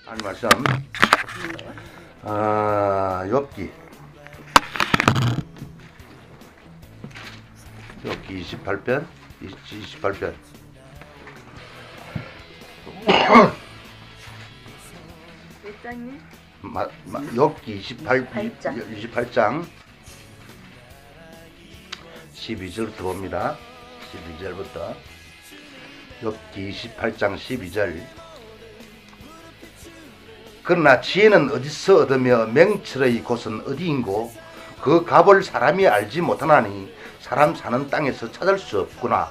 하나님 말씀 욥기 28편 28편 몇 장이요? 욥기 28장 12절부터 봅니다. 12절부터 욥기 28장 12절. 그러나 지혜는 어디서 얻으며 명철의 곳은 어디인고 그 값을 사람이 알지 못하나니 사람 사는 땅에서 찾을 수 없구나.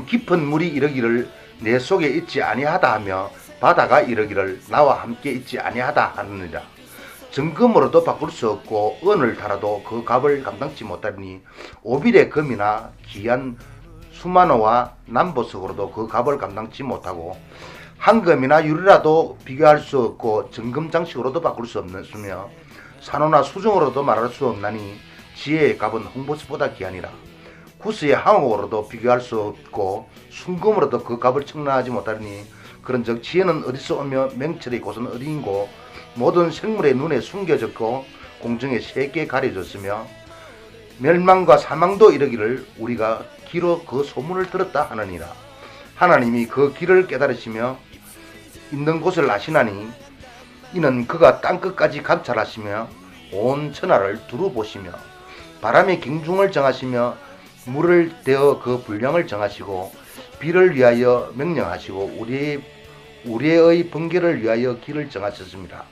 깊은 물이 이르기를 내 속에 있지 아니하다 하며 바다가 이르기를 나와 함께 있지 아니하다 하느니라. 정금으로도 바꿀 수 없고 은을 달아도 그 값을 감당치 못하니 오빌의 금이나 귀한 수만호와 남보석으로도 그 값을 감당치 못하고 황금이나 유리라도 비교할 수 없고 정금 장식으로도 바꿀 수 없으며 산호나 수정으로도 말할 수 없나니 지혜의 값은 홍보스보다 귀하니라. 구스의 항옥으로도 비교할 수 없고 순금으로도 그 값을 청량하지 못하니 그런즉 지혜는 어디서 오며 명철의 곳은 어디인고 모든 생물의 눈에 숨겨졌고 공중에 세게 가려졌으며 멸망과 사망도 이르기를 우리가 귀로 그 소문을 들었다 하느니라. 하나님이 그 길을 깨달으시며 있는 곳을 아시나니 이는 그가 땅끝까지 감찰하시며 온 천하를 두루보시며 바람의 경중을 정하시며 물을 대어 그 분량을 정하시고 비를 위하여 명령하시고 우리의 번개를 위하여 길을 정하셨습니다.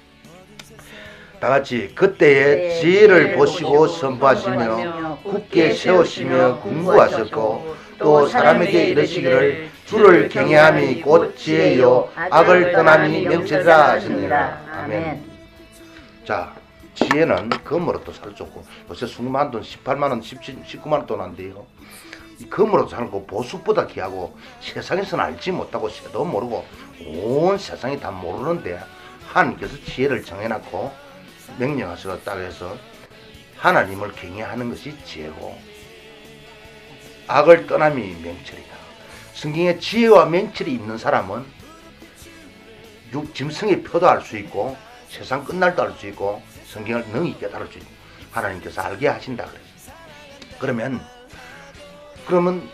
다같이 그때의 지혜를 보시고 선포하시며 굳게 세우시며 군구하셨고 또 사람에게 이르시기를 주를 경외함이 곧 지혜요 악을 떠남이 명철이라 하시니라. 아멘. 자, 지혜는 금으로도 살 수 없고 요새 20만 돈, 18만원, 19만원 돈 한대요. 금으로도 살고 보석보다 귀하고 세상에서는 알지 못하고 새도 모르고 온 세상이 다 모르는데 하나님께서 지혜를 정해놨고 명령하셔서 딱 해서 하나님을 경외하는 것이 지혜고 악을 떠남이 명철이다. 성경에 지혜와 명철이 있는 사람은 짐승의 표도 알 수 있고 세상 끝날도 알 수 있고 성경을 능히 깨달을 수 있고 하나님께서 알게 하신다 그랬어요. 그러면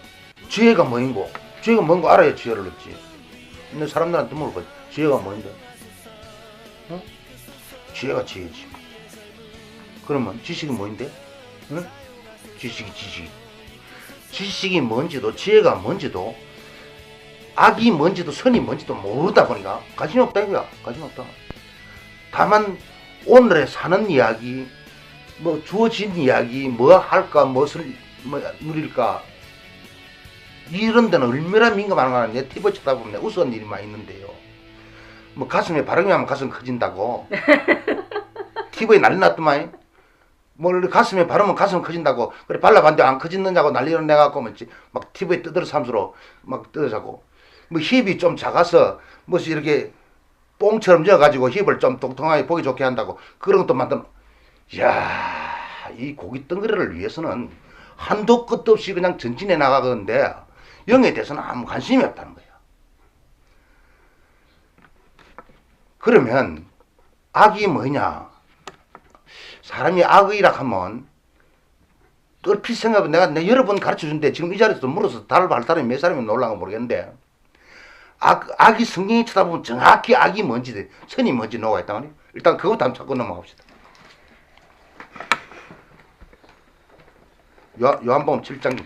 지혜가 뭐인고? 지혜가 뭔고 알아야 지혜를 얻지. 근데 사람들한테 물어봐. 지혜가 뭐인데? 어? 지혜가 지혜지. 그러면 지식이 뭐인데? 응? 지식이 뭔지도 지혜가 뭔지도 악이 뭔지도 선이 뭔지도 모르다 보니까 관심이 없다 이거야. 관심이 없다. 다만 오늘에 사는 이야기, 뭐 주어진 이야기, 뭐 할까, 무엇을 누릴까 이런 데는 얼마나 민감한가. 내 TV 쳐다보면 우스운 일이 많이 있는데요. 뭐 가슴에 바람이 하면 가슴 커진다고. TV에 난리 났더만. 뭐 가슴에 바르면 가슴 커진다고. 그래 발라봤는데 안 커지느냐고 난리를 내갖고 막 TV에 떠들어 삼수로 막 떠들자고. 뭐 힙이 좀 작아서 뭐지 이렇게 뽕처럼 져가지고 힙을 좀 통통하게 보기 좋게 한다고. 그런 것도 만든. 이야, 이 고기 덩어리를 위해서는 한도 끝도 없이 그냥 전진해 나가건데 영에 대해서는 아무 관심이 없다는 거야. 그러면 악이 뭐냐? 사람이 악이라 하면 얼핏 생각하면 내가 여러 번 가르쳐준데 지금 이 자리에서 물어서 답을 할 사람이 몇 사람이 놀라는 건 모르겠는데 악이 성경에 쳐다보면 정확히 악이 뭔지 선이 뭔지 나와 있다 말이야. 일단 그것도 한번 찾고 넘어갑시다. 요한복음 7장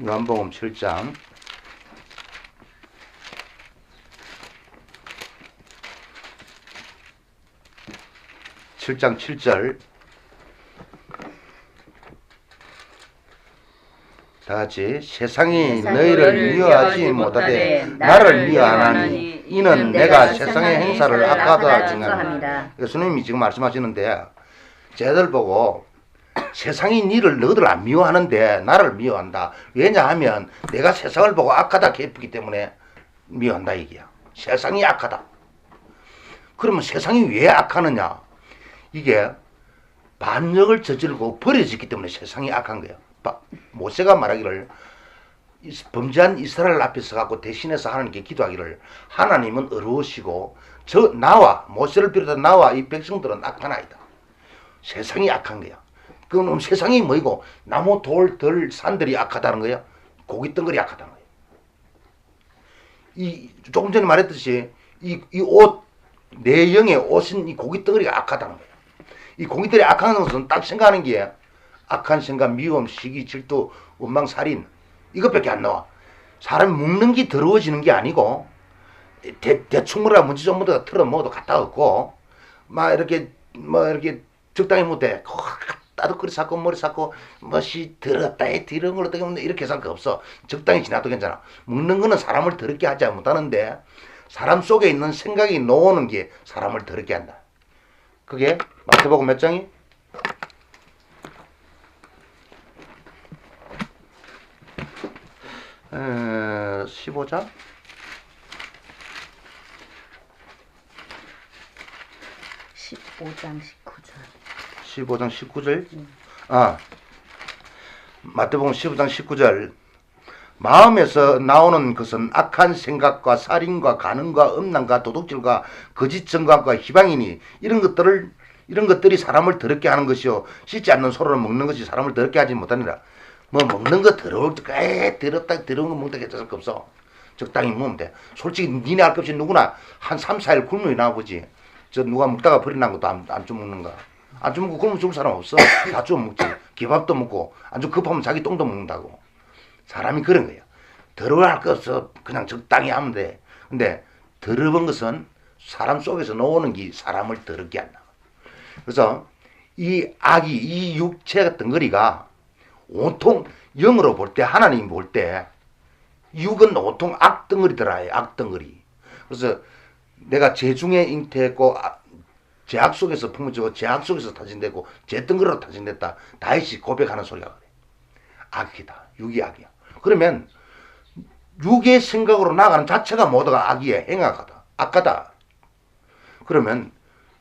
요한복음 7장 7절 다같이 세상이 너희를 미워하지 못하되 나를 미워하나니 이는 내가 세상의 행사를 악하다 증거합니다. 예수님이 지금 말씀하시는데 쟤들 보고 세상이 너희들 안 미워하는데 나를 미워한다. 왜냐하면 내가 세상을 보고 악하다 개쁘기 때문에 미워한다 얘기야. 세상이 악하다. 그러면 세상이 왜 악하느냐? 이게 반역을 저지르고 버려졌기 때문에 세상이 악한 거예요. 모세가 말하기를 범죄한 이스라엘 앞에서 갖고 대신해서 하나님께 기도하기를 하나님은 어려우시고 나와 모세를 비롯한 나와 이 백성들은 악하나이다. 세상이 악한 거야. 그럼 세상이 뭐이고 나무 돌들 산들이 악하다는 거야. 고기 덩어리 악하다는 거야. 이 조금 전에 말했듯이 이 옷 내 영의 옷은 이 고기 덩어리가 악하다는 거야. 이 고기 덩어리 악한 것은 딱 생각하는 게 악한 생각, 미움, 시기, 질투, 원망, 살인 이것밖에 안 나와. 사람 먹는 게 더러워지는 게 아니고 대충 뭐라 문지 좀 뭐다 털어 먹어도 갖다 얻고 막 이렇게 적당히 못해 따뜻거리 샀고 머리 샀고 뭐시 더럽다 이런 걸 어떻게 먹는 이렇게 살 거 없어. 적당히 지나도 괜찮아. 먹는 거는 사람을 더럽게 하지 못하는데 사람 속에 있는 생각이 놓는 게 사람을 더럽게 한다. 그게 마태복음 몇 장이? 15장? 15장 19절. 15장 19절? 마태복음 15장 19절. 마음에서 나오는 것은 악한 생각과 살인과 간음과 음란과 도둑질과 거짓 정감과 희방이니 이런 것들이 사람을 더럽게 하는 것이요 씻지 않는 소로를 먹는 것이 사람을 더럽게 하지 못하니라. 뭐 먹는 거 더러울 때 더러운 거 먹다 괜찮을 거 없어. 적당히 먹으면 돼. 솔직히 니네 할 것 없이 누구나 한 3, 4일 굶는 나보지. 저 누가 먹다가 버리는 것도 안 좀 먹는가. 안 좀 먹고 굶으면 죽을 사람 없어. 다 좀 먹지. 기밥도 먹고 안 좀 급하면 자기 똥도 먹는다고. 사람이 그런 거야. 더러워할 거 없어. 그냥 적당히 하면 돼. 근데 더러운 것은 사람 속에서 나오는 게 사람을 더럽게 한다. 그래서 이 악이 이 육체 덩어리가 온통 영으로 볼 때 하나님 볼 때 육은 온통 악덩어리더라. 악덩어리. 그래서 내가 죄중에 잉태했고 죄악 속에서 품어지고 죄악 속에서 타진되고 죄덩어리로 타진됐다. 다윗이 고백하는 소리가 그래. 악이다. 육이 악이야. 그러면 육의 생각으로 나가는 자체가 모두가 악이야. 행악하다. 악하다. 그러면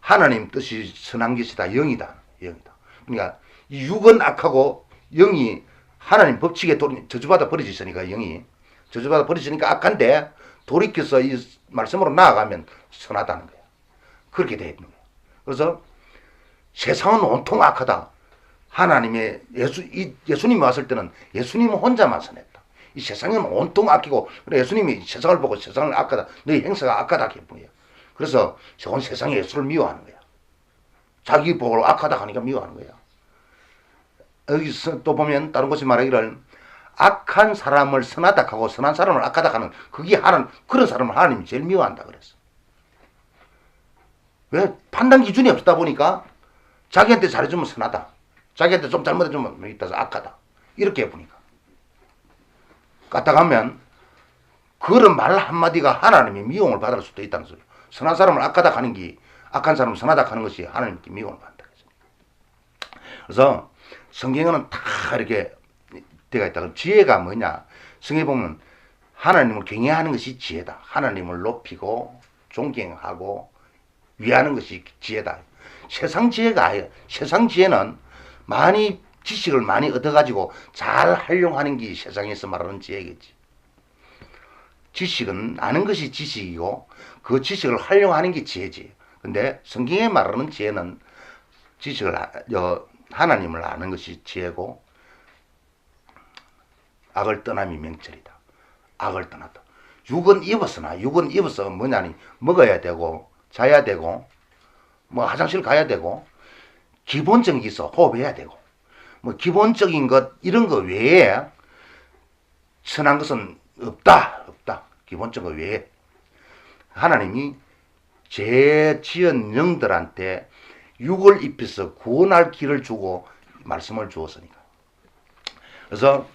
하나님 뜻이 선한 것이다. 영이다. 영이다. 그러니까 이 육은 악하고 영이 하나님 법칙에 저주받아 버려졌으니까 영이 저주받아 버려지니까 악한데 돌이켜서 이 말씀으로 나아가면 선하다는 거야. 그렇게 되어 있는 거야. 그래서 세상은 온통 악하다. 하나님의 예수님이 왔을 때는 예수님은 혼자만 선했다. 이 세상은 온통 악이고 그래 예수님이 세상을 보고 세상을 악하다. 너희 행사가 악하다 했뿐이야. 그래서 온 세상이 예수를 미워하는 거야. 자기 보고 악하다 하니까 미워하는 거야. 여기서 또 보면 다른 곳에 말하기를 악한 사람을 선하다 하고 선한 사람을 악하다 하는 그게 그런 사람을 하나님이 제일 미워한다 그랬어. 왜? 판단 기준이 없다 보니까 자기한테 잘해주면 선하다. 자기한테 좀 잘못해주면 있다서 악하다. 이렇게 해보니까. 까딱하면 그런 말 한마디가 하나님의 미움을 받을 수도 있다는 소리야. 선한 사람을 악하다 하는 게 악한 사람을 선하다 하는 것이 하나님께 미움을 받는다. 그래서 성경에는 다 이렇게 되어 있다. 그럼 지혜가 뭐냐? 성경에 보면 하나님을 경외하는 것이 지혜다. 하나님을 높이고 존경하고 위하는 것이 지혜다. 세상 지혜가 아니에요. 세상 지혜는 지식을 많이 얻어가지고 잘 활용하는 게 세상에서 말하는 지혜겠지. 지식은 아는 것이 지식이고 그 지식을 활용하는 게 지혜지. 근데 성경에 말하는 지혜는 하나님을 아는 것이 지혜고 악을 떠남이 명철이다. 악을 떠났다. 육은 입어서 뭐냐니 먹어야 되고 자야 되고 뭐 화장실 가야 되고 기본적인 게 있어. 호흡해야 되고 뭐 기본적인 것 이런 거 외에 선한 것은 없다. 기본적인 것 외에 하나님이 죄 지은 영들한테 육을 입혀서 구원할 길을 주고 말씀을 주었으니까. 그래서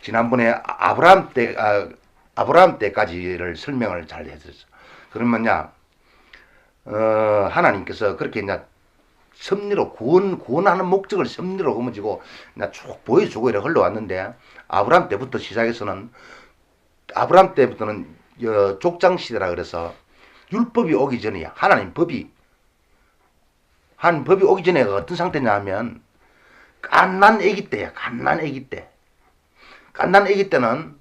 지난번에 아브라함 때까지를 설명을 잘 해드렸어. 그러면야 하나님께서 그렇게 이제 섭리로 구원하는 목적을 섭리로 거머쥐고 쭉 보여주고 이렇게 흘러왔는데 아브라함 때부터는 족장 시대라 그래서 율법이 오기 전이야. 하나님 법이 한 법이 오기 전에 어떤 상태냐 하면 갓난 아기 때야. 갓난 아기 때. 갓난 아기 때는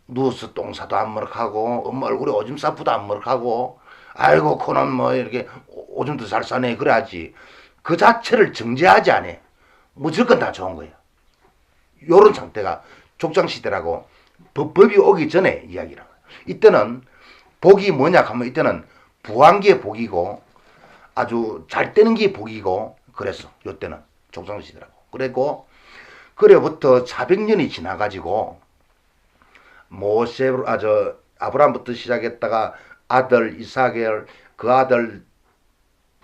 누워서 똥사도 안 머럭하고 엄마 얼굴에 오줌 싸프도 안 머럭하고 아이고 코는 뭐 이렇게 오줌도 잘 싸네 그래야지. 그 자체를 정죄하지 않아. 무조건 다 좋은 거예요. 요런 상태가 족장시대라고 법이 오기 전에 이야기라고. 이때는 복이 뭐냐 하면 이때는 부한기의 복이고 아주 잘 되는 게 복이고 그랬어. 요때는 족장시대라고. 그랬고 그래부터 400년이 지나가지고 모세 아브라함부터 시작했다가 아들 이삭을 그 아들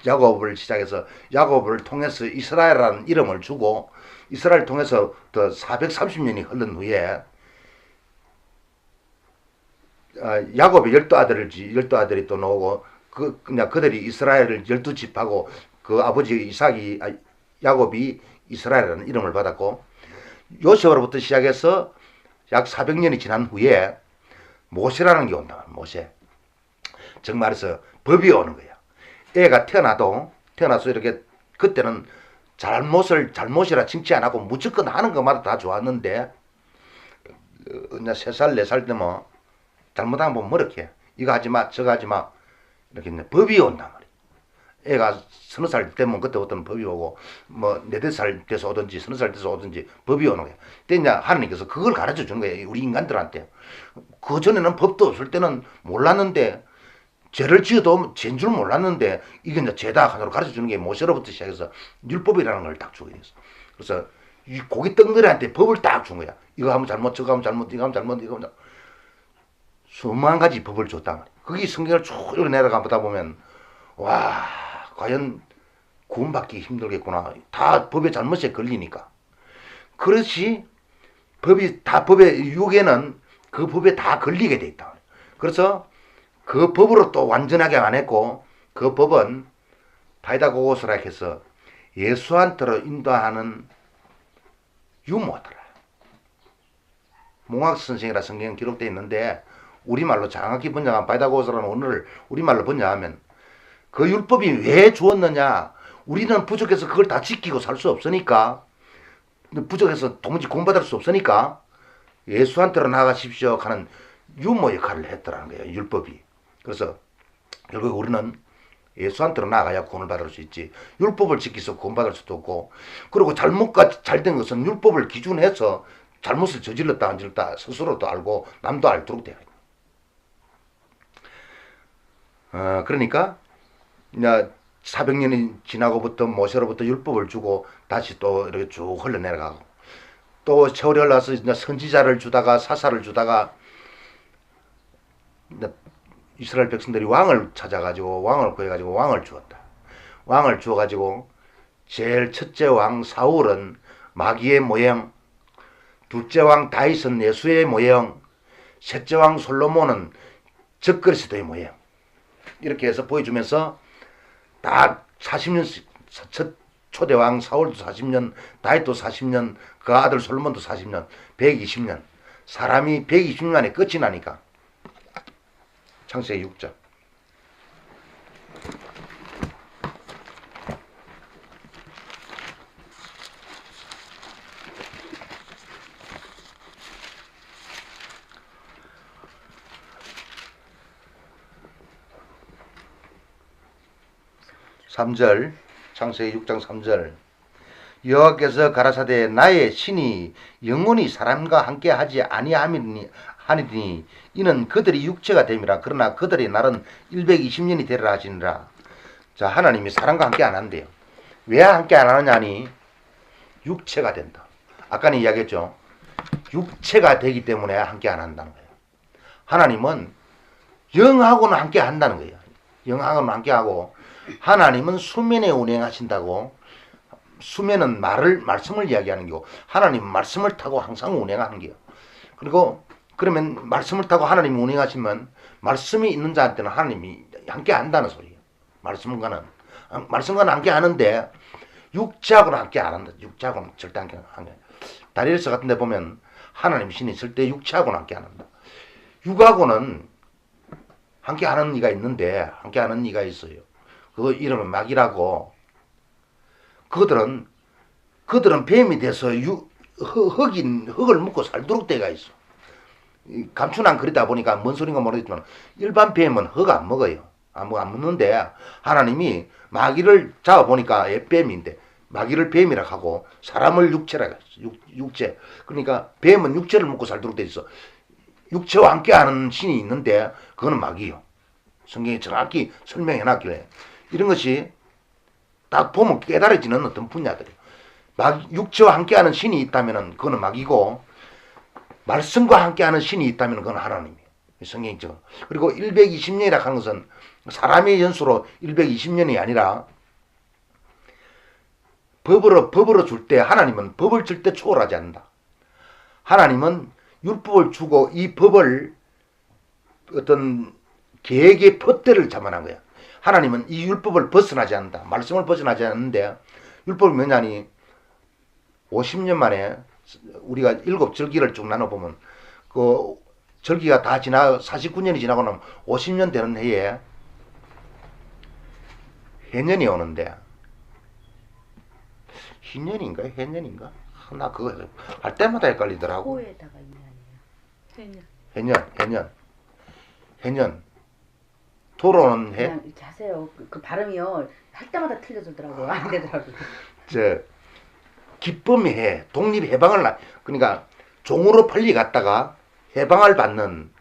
야곱을 시작해서 야곱을 통해서 이스라엘이라는 이름을 주고 이스라엘을 통해서 더 430년이 흐른 후에 야곱의 12아들이 또 나오고 그냥 그들이 이스라엘을 12집하고 그 아버지 야곱이 이스라엘이라는 이름을 받았고 요셉으로부터 시작해서 약 400년이 지난 후에 모세라는 게 온다. 모세. 즉 말해서 법이 오는 거야. 애가 태어나서 이렇게 그때는 잘못이라 칭치 안 하고 무조건 하는 것마다 다 좋았는데 그냥 3살 4살 되면 잘못하면 뭐 뭐렇게 이거 하지 마 저거 하지 마 이렇게 법이 온단 말이야. 애가 30살 되면 그때부터는 법이 오고 뭐 4-5살 돼서 오든지 30살 돼서 오든지 법이 오는 거야. 근데 하나님께서 그걸 가르쳐 주는 거예요. 우리 인간들한테. 그 전에는 법도 없을 때는 몰랐는데 죄를 지어도 죄인 줄 몰랐는데 이게 이제 죄다 하나로 가르쳐 주는 게 모세로부터 시작해서 율법이라는 걸 딱 주게 됐어. 그래서 이 고기 떡들한테 법을 딱 준 거야. 이거 하면 잘못, 저거 하면 잘못, 이거 하면 잘못, 이거 하면 잘못. 수만 가지 법을 줬단 말이야. 거기 성경을 쭉 이렇게 내려가보다 보면 와 과연 구원받기 힘들겠구나. 다 법의 잘못에 걸리니까. 그렇지 법의 유괴는 그 법에 다 걸리게 돼 있다. 그래서 그 법으로 또 완전하게 안 했고 그 법은 바이다고고스라 해서 예수한테로 인도하는 유모더라. 몽학 선생이라 성경에 기록되어 있는데 우리말로 정확히 번역한 바이다고고스라는 언어를 우리말로 번역하면 그 율법이 왜 주었느냐. 우리는 부족해서 그걸 다 지키고 살 수 없으니까 부족해서 도무지 구원받을 수 없으니까 예수한테로 나가십시오 하는 유모 역할을 했더라는 거예요. 율법이. 그래서 결국 우리는 예수한테로 나가야 구원을 받을 수 있지. 율법을 지키서 구원받을 수도 없고 그리고 잘못과 잘된 것은 율법을 기준해서 잘못을 저질렀다 안 저질렀다 스스로도 알고 남도 알도록 되어 있다. 그러니까 이제 400년이 지나고부터 모세로부터 율법을 주고 다시 또 이렇게 쭉 흘러내려가고 또 세월이 흘러서 이제 선지자를 주다가 사사를 주다가 이스라엘 백성들이 왕을 찾아가지고 왕을 구해가지고 왕을 주었다. 왕을 주어가지고 제일 첫째 왕 사울은 마귀의 모형, 둘째 왕 다윗은 예수의 모형, 셋째 왕 솔로몬은 적그리스도의 모형 이렇게 해서 보여주면서 다 40년 첫 초대왕 사울도 40년 다윗도 40년 그 아들 솔로몬도 40년 120년 사람이 120년에 끝이 나니까 창세기 6장 (3절) 창세기 6장 3절 여호와께서 가라사대 나의 신이 영원히 사람과 함께 하지 아니하니니 이는 그들이 육체가 됨이라. 그러나 그들의 날은 120년이 되리라 하시니라. 자, 하나님이 사람과 함께 안 한대요. 왜 함께 안 하느냐니 육체가 된다. 아까는 이야기했죠. 육체가 되기 때문에 함께 안 한다는 거예요. 하나님은 영하고는 함께 한다는 거예요. 영하고는 함께 하고 하나님은 수면에 운행하신다고. 수면은 말씀을 이야기하는 거고 하나님은 말씀을 타고 항상 운행하는 거예요. 그리고 그러면 말씀을 타고 하나님이 운행하시면 말씀이 있는 자한테는 하나님이 함께 한다는 소리예요. 말씀과는 함께 하는데 육체하고는 함께 안 한다. 육체하고는 절대 함께 안 한다. 다리엘서 같은 데 보면 하나님 신이 있을 때 육체하고는 함께 안 한다. 육하고는 함께 하는 이가 있는데 함께 하는 이가 있어요. 그 이름은 마귀라고. 그들은 뱀이 돼서 흙을 먹고 살도록 때가 있어. 감춘한 그리다 보니까 뭔 소린가 모르겠지만 일반 뱀은 흙 안 먹어요. 안 먹는데 하나님이 마귀를 잡아보니까 뱀인데 마귀를 뱀이라 하고 사람을 육체라 했어. 육체. 그러니까 뱀은 육체를 먹고 살도록 돼 있어. 육체와 함께하는 신이 있는데 그거는 마귀요. 성경이 정확히 설명해 놨길래 이런 것이 딱 보면 깨달아지는 어떤 분야들이에요. 육체와 함께하는 신이 있다면 그거는 마귀고 말씀과 함께하는 신이 있다면 그건 하나님이에요. 성경적. 그리고 120년이라 하는 것은 사람의 연수로 120년이 아니라 법으로 줄 때 하나님은 법을 절대 초월하지 않는다. 하나님은 율법을 주고 이 법을 어떤 계획의 폿대를 잡아난 거야. 하나님은 이 율법을 벗어나지 않는다. 말씀을 벗어나지 않는데 율법이 뭐냐니 50년 만에 우리가 7절기를 쭉 나눠보면 그 절기가 다 49년이 지나고 나면 50년 되는 해에 해년이 오는데 희년인가 해년인가? 나 그거 할 때마다 헷갈리더라고. 호에다가 인연이요. 해년. 돌아오는 해. 그냥 이렇게 하세요. 그 발음이요. 할 때마다 틀려지더라고요. 안 되더라고요. 기쁨의 해, 독립해방을 그러니까 종으로 빨리 갔다가 해방을 받는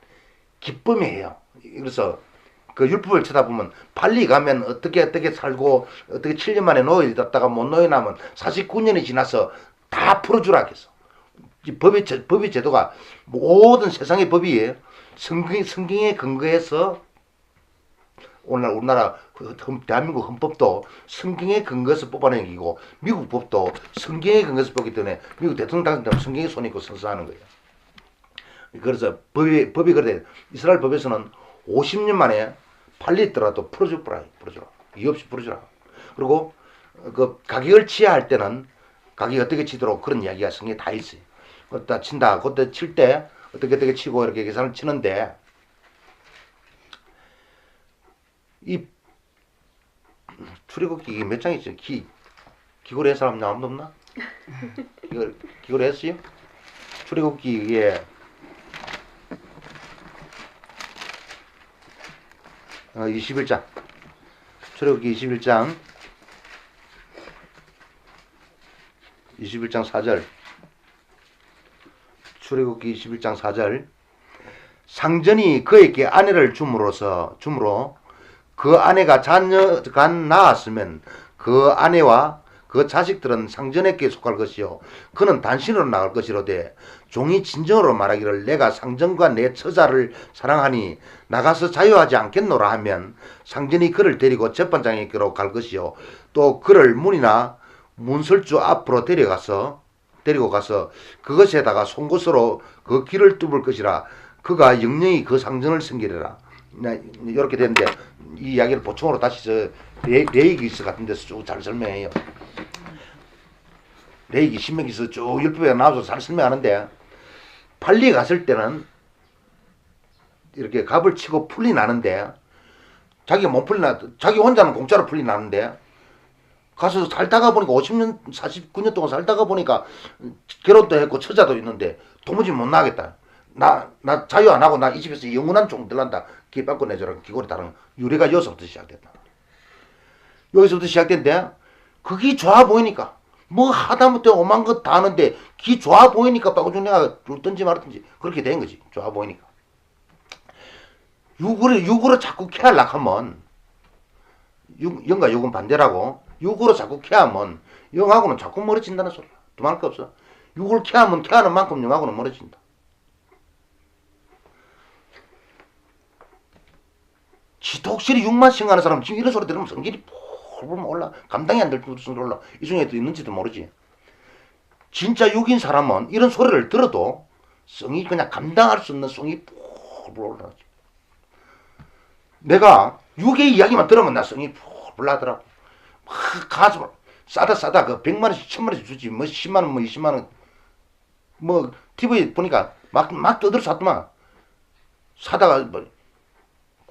기쁨의 해요. 그래서 그 율법을 쳐다보면 빨리 가면 어떻게 살고 어떻게 7년 만에 노예됐다가 못 노예나면 49년이 지나서 다 풀어주라 했어. 이 법의 제도가 모든 세상의 법이 성경에 근거해서 오늘날 우리나라 대한민국 헌법도 성경에 근거해서 뽑아낸 기고 미국 법도 성경에 근거해서 뽑기 때문에 미국 대통령 당선되면 성경에 손 있고 선서하는 거예요. 그래서 법이 그래. 이스라엘 법에서는 50년 만에 팔리더라도 풀어주라. 이유 없이 풀어주라. 그리고 그 가격을 치야 할 때는 가격이 어떻게 치도록 그런 이야기가 성경에 다 있어요. 그때 친다. 그때 칠 때 어떻게 치고 이렇게 계산을 치는데 이 출애굽기 이게 몇 장이죠? 기고를 한 사람 아무도 없나? 이걸 기고를 했어요? 출애굽기 이게 21장. 출애굽기 21장 4절. 출애굽기 21장 4절. 상전이 그에게 아내를 줌으로 그 아내가 자녀가 낳았으면 그 아내와 그 자식들은 상전에게 속할 것이요 그는 단신으로 나갈 것이로되 종이 진정으로 말하기를 내가 상전과 내 처자를 사랑하니 나가서 자유하지 않겠노라 하면 상전이 그를 데리고 재판장에게로 갈 것이요 또 그를 문이나 문설주 앞으로 데리고 가서 그것에다가 송곳으로 그 귀를 뚫을 것이라 그가 영영이 그 상전을 섬기리라. 이렇게 되는데 이 이야기를 보충으로 다시 레이기서 같은 데서 쭉 잘 설명해요. 레이기 신명기서 쭉 율법에 나와서 잘 설명하는데 빨리 갔을 때는 이렇게 갑을 치고 풀이 나는데 자기가 못 풀리나 자기 혼자는 공짜로 풀이 나는데 가서 살다가 보니까 50년 49년 동안 살다가 보니까 결혼도 했고 처자도 있는데 도무지 못 나가겠다. 나 자유 안 하고 나 이 집에서 영원한 종 들란다. 기 받고 내줘라. 기골이 다른 유래가 여기서부터 시작됐다. 여기서부터 시작된데 그게 좋아 보이니까 뭐 하다못해 오만 것 다 하는데 기 좋아 보이니까 빠고준 내가 줬든지 말든지 그렇게 된 거지. 좋아 보이니까. 육으로 자꾸 캐하려고 하면 영과 육은 반대라고 육으로 자꾸 캐하면 영하고는 자꾸 멀어진다는 소리야. 두말 거 없어. 육을 캐하면 캐하는 만큼 영하고는 멀어진다. 지독실히 육만 생각하는 사람 지금 이런 소리 들으면 성질이 폴폴 올라 감당이 안 될 정도로 올라 이 중에 또 있는지도 모르지. 진짜 육인 사람은 이런 소리를 들어도 성이 그냥 감당할 수 없는 성이 폴폴 올라가지. 내가 육의 이야기만 들으면 나 성이 폴폴 나더라고. 막 가서 싸다 그 100만원씩 1000만원씩 주지 뭐 10만원 뭐 20만원 뭐 TV 보니까 막 떠들어 샀더만 사다가 뭐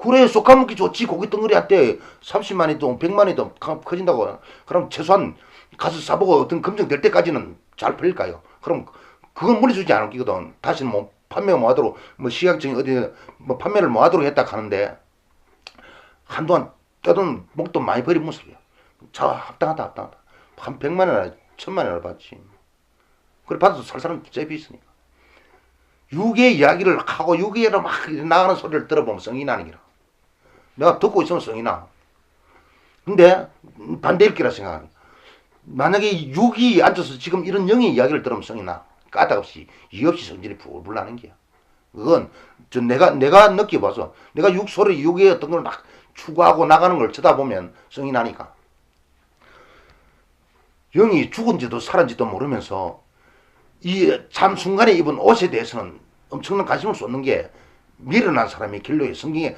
그래 쏙까먹기 좋지. 고기 덩어리 한때 30만이든 100만이든 커진다고. 그럼 최소한 가서 사보고 어떤 검증될 때까지는 잘 팔릴까요? 그럼 그건 물려주지 않을 거거든. 다시는 뭐 판매가 뭐하도록 뭐 시각적인 어디 뭐 판매를 뭐하도록 했다 하는데 한동안 떠든 목돈 많이 버리면서 자 합당하다. 한 100만 원이나 1000만 원을 받지. 그래 받아도 살 사람 잽이 있으니까. 유괴 이야기를 하고 유괴로 막 나가는 소리를 들어보면 성이 나는 기라. 내가 듣고 있으면 성이 나. 근데 반대일 기라 생각하니. 만약에 육이 앉아서 지금 이런 영의 이야기를 들으면 성이 나. 까닭없이 이유 없이 성질이 불불 나는 게야. 그건 내가 느껴봐서 내가 육 소리 육의 어떤 걸 막 추구하고 나가는 걸 쳐다보면 성이 나니까. 영이 죽은지도 살았는지도 모르면서 이 참 순간에 입은 옷에 대해서는 엄청난 관심을 쏟는 게 미련한 사람의 길로에 성경에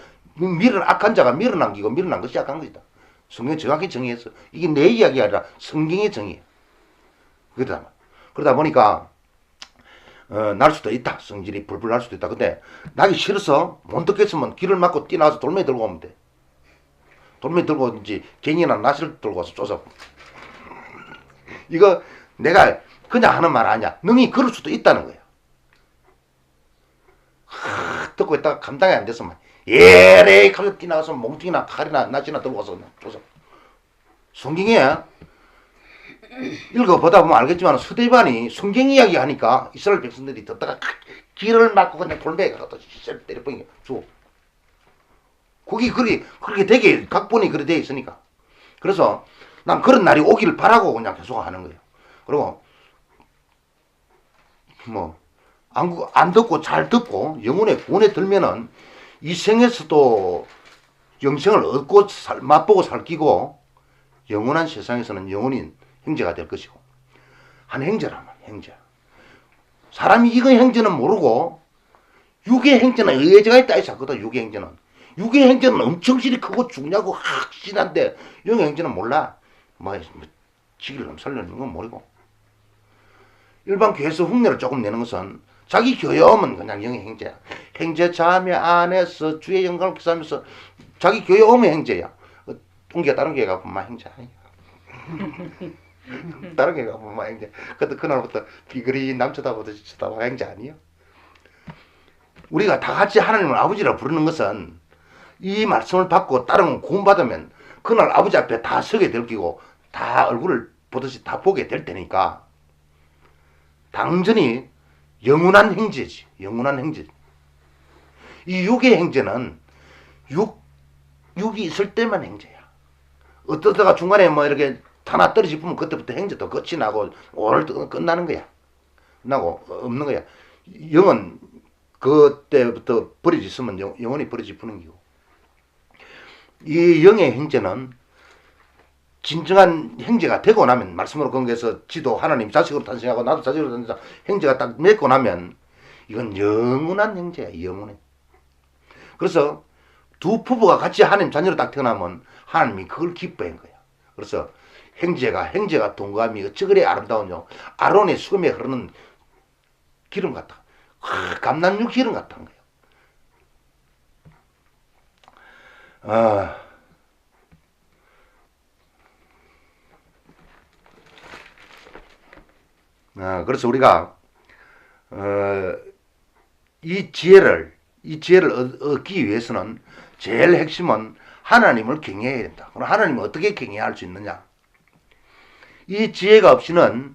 악한 자가 미련한 것이 악한 것이다. 성경이 정확히 정의했어. 이게 내 이야기가 아니라 성경의 정의야. 그러다 보니까 날 수도 있다. 성질이 불불 날 수도 있다. 근데 나기 싫어서 못 듣겠으면 길을 막고 뛰어나와서 돌멩이 들고 오면 돼. 돌멩이 들고 오든지 갱이나 낫을 들고 와서 쫓아. 이거 내가 그냥 하는 말 아니야. 능히 그럴 수도 있다는 거야. 듣고 있다가 감당이 안 돼서 막 예레 하면서 뛰어나가서 몽둥이나 칼이나 낫이나 들고 와서 쫓아. 성경에 읽어보다 보면 알겠지만 스데반이 성경 이야기 하니까 이스라엘 백성들이 듣다가 길을 막고 그냥 돌멩이가 갖다 때려버리게 주고. 그게 그렇게 되게 각본이 그렇게 되어 있으니까. 그래서 난 그런 날이 오기를 바라고 그냥 계속 하는 거예요. 그리고 뭐 안 듣고 잘 듣고 영혼의 구원에 들면은 이 생에서도 영생을 얻고 맛보고 살기고 영원한 세상에서는 영원인 형제가 될 것이고. 한 형제라면 형제. 사람이 이거 형제는 모르고 육의 형제는 의제가 있다 해서 하거든. 육의 형제는. 육의 형제는 엄청 실이 크고 중요하고 확실한데 영의 형제는 몰라. 뭐 지기를 살려는 건 모르고. 일반 교회에서 흉내를 조금 내는 것은 자기 교회 오면 그냥 영의 형제야. 형제 자매 안에서 주의 영광을 기사하면서 자기 교회 오면 형제야. 동기가 다른 교회 가면 막 형제 아니야. 다른 교회 가면 막 형제. 그날부터 비그리 남쳐다보듯이 쳐다봐 형제 아니야. 우리가 다 같이 하나님을 아버지라 부르는 것은 이 말씀을 받고 다른 구원받으면 그날 아버지 앞에 다 서게 될 끼고 다 얼굴을 보듯이 다 보게 될 테니까 당연히 영원한 형제지. 영원한 형제. 이 육의 형제는 육이 있을 때만 형제야. 어떠다가 중간에 뭐 이렇게 하나 떨어지면 그때부터 형제도 끝이 나고 오늘 끝나는 거야. 끝나고 없는 거야. 영은 그때부터 버려졌으면 영원히 버려지는 기고. 이 영의 형제는 진정한 형제가 되고 나면 말씀으로 건거해서 지도 하나님 자식으로 탄생하고 나도 자식으로 탄생해서 형제가 딱 맺고 나면 이건 영원한 형제야. 영원해. 그래서 두 부부가 같이 하나님 자녀로 딱 태어나면 하나님이 그걸 기뻐한 거야. 그래서 형제가 동감이 저그리 아름다운요. 아론의 수금에 흐르는 기름 같아. 감남육 기름 같은 거야. 그래서 우리가 이 지혜를 얻기 위해서는 제일 핵심은 하나님을 경외해야 된다. 그럼 하나님을 어떻게 경외할 수 있느냐? 이 지혜가 없이는